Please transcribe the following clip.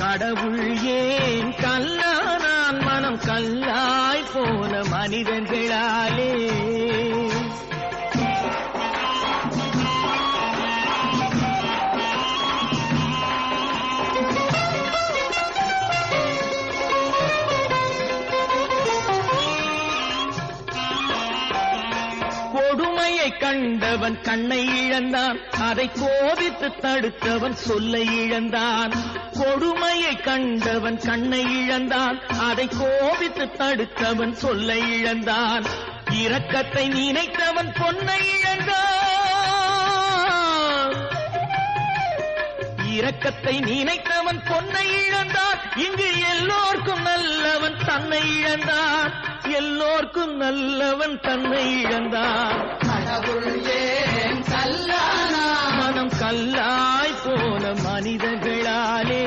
கடவுள் ஏன் கல்லானான் மனம் கல்லாய் போன மனிதர்களாலே. கொடுமையை கண்டவன் கண்ணை இழந்தான், அதை கோபித்து தடுத்தவன் சொல்லை இழந்தான். கொடுமையை கண்டவன் கண்ணை இழந்தான், அதை கோபித்து தடுத்தவன் சொல்லை இழந்தான். இரக்கத்தை நினைத்தவன் பொன்னை இழந்தான். இரக்கத்தை நினைத்தவன் பொன்னை இழந்தான். இங்கு எல்லோர்க்கும் நல்லவன் தன்னை இழந்தான். எல்லோர்க்கும் நல்லவன் தன்னை இழந்தான். கடவுள் ஏன் கல்லானா மனம் கல்லாய் போன மனிதர்களாலே.